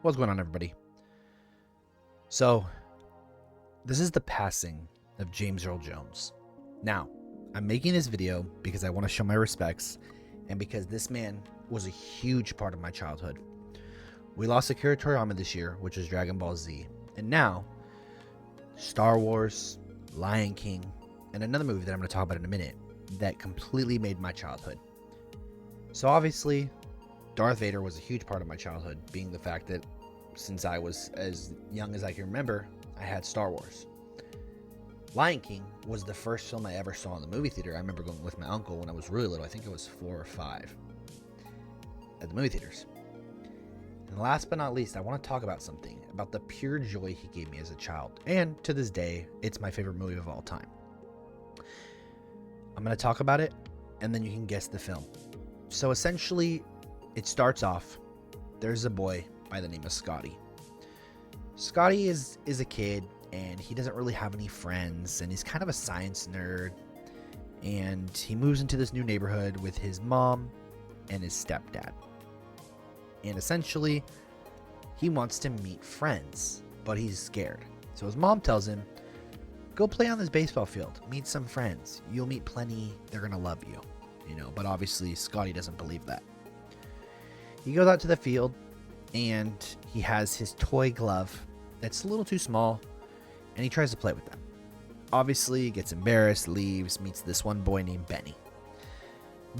What's going on, everybody? So, this is the passing of James Earl Jones. Now, I'm making this video because I want to show my respects and because this man was a huge part of my childhood. We lost Akira Toriyama this year, which was Dragon Ball Z, and now Star Wars, Lion King, and another movie that I'm going to talk about in a minute that completely made my childhood. So obviously, Darth Vader was a huge part of my childhood, being the fact that since I was as young as I can remember, I had Star Wars. Lion King was the first film I ever saw in the movie theater. I remember going with my uncle when I was really little. I think it was 4 or 5 at the movie theaters. And last but not least, I want to talk about something about the pure joy he gave me as a child. And to this day, it's my favorite movie of all time. I'm going to talk about it, and then you can guess the film. So essentially, it starts off, there's a boy by the name of Scotty. Scotty is a kid, and he doesn't really have any friends, and he's kind of a science nerd. And he moves into this new neighborhood with his mom and his stepdad. And essentially, he wants to meet friends, but he's scared. So his mom tells him, go play on this baseball field, meet some friends. You'll meet plenty, they're gonna love you. But obviously Scotty doesn't believe that. He goes out to the field, and he has his toy glove that's a little too small, and he tries to play with them. Obviously, he gets embarrassed, leaves, meets this one boy named Benny.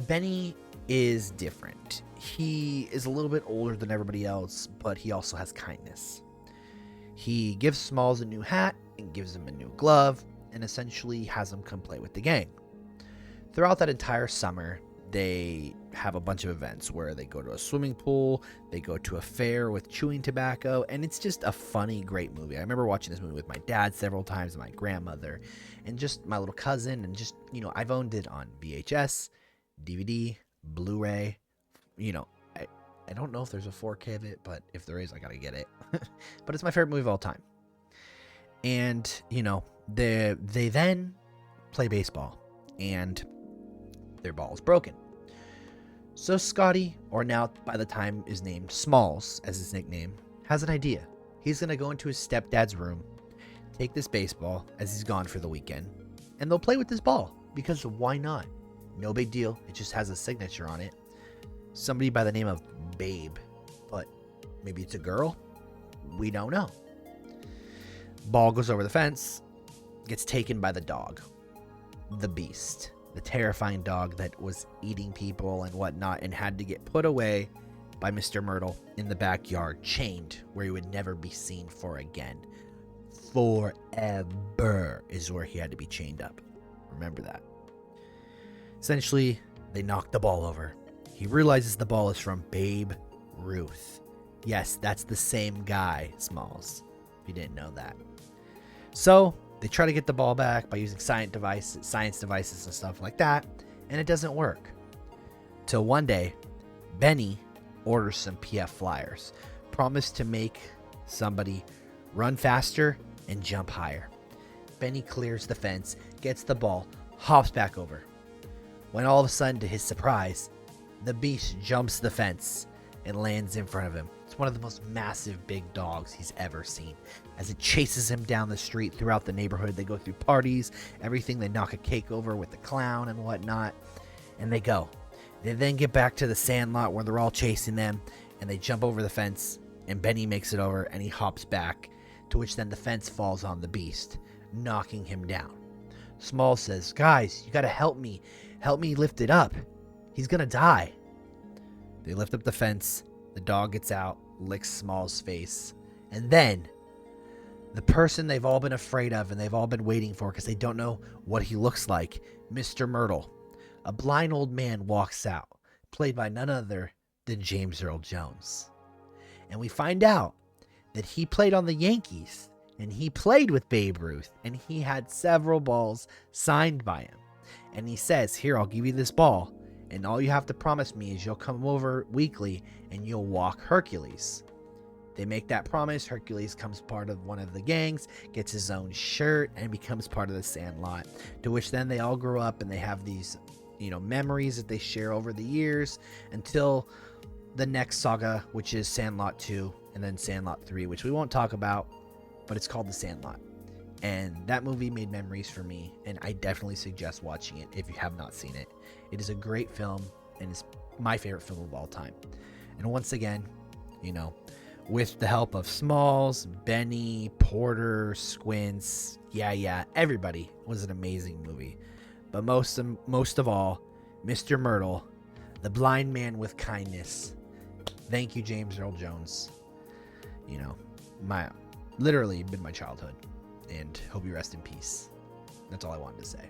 Benny is different. He is a little bit older than everybody else, but he also has kindness. He gives Smalls a new hat and gives him a new glove, and essentially has him come play with the gang. Throughout that entire summer, they have a bunch of events where they go to a swimming pool, they go to a fair with chewing tobacco, and it's just a funny, great movie. I remember watching this movie with my dad several times, and my grandmother, and just my little cousin, and just, I've owned it on VHS, DVD, Blu-ray. I don't know if there's a 4K of it, but if there is, I gotta get it. But it's my favorite movie of all time. And, they then play baseball, and their ball is broken. So Scotty, or now by the time is named Smalls as his nickname, has an idea. He's going to go into his stepdad's room, take this baseball as he's gone for the weekend, and they'll play with this ball, because why not? No big deal. It just has a signature on it. Somebody by the name of Babe, but maybe it's a girl? We don't know. Ball goes over the fence, gets taken by the dog, the Beast. The terrifying dog that was eating people and whatnot, and had to get put away by Mr. Myrtle in the backyard, chained where he would never be seen for again. Forever is where he had to be chained up. Remember that. Essentially, they knock the ball over. He realizes the ball is from Babe Ruth. Yes, that's the same guy, Smalls, if you didn't know that. So they try to get the ball back by using science devices and stuff like that, and it doesn't work. Till one day, Benny orders some PF Flyers, promised to make somebody run faster and jump higher. Benny clears the fence, gets the ball, hops back over. When all of a sudden, to his surprise, the Beast jumps the fence and lands in front of him. It's one of the most massive big dogs he's ever seen. As it chases him down the street throughout the neighborhood, they go through parties, everything. They knock a cake over with the clown and whatnot, and they go. They then get back to the sand lot where they're all chasing them, and they jump over the fence, and Benny makes it over, and he hops back, to which then the fence falls on the Beast, knocking him down. Small says, guys, you gotta help me. Help me lift it up. He's gonna die. They lift up the fence. The dog gets out, licks Small's face, and then the person they've all been afraid of and they've all been waiting for because they don't know what he looks like, Mr. Myrtle, a blind old man, walks out, played by none other than James Earl Jones. And we find out that he played on the Yankees, and he played with Babe Ruth, and he had several balls signed by him. And he says, here, I'll give you this ball, and all you have to promise me is you'll come over weekly and you'll walk Hercules. They make that promise. Hercules comes part of one of the gangs, gets his own shirt, and becomes part of the Sandlot, to which then they all grow up and they have these, memories that they share over the years until the next saga, which is Sandlot 2, and then Sandlot 3, which we won't talk about, but it's called The Sandlot. And that movie made memories for me, and I definitely suggest watching it if you have not seen it. It is a great film, and it's my favorite film of all time. And once again, you know, with the help of Smalls, Benny, Porter, Squints, everybody, was an amazing movie. But most of all, Mr. Myrtle, the blind man with kindness. Thank you, James Earl Jones. You know, literally been my childhood, and hope you rest in peace. That's all I wanted to say.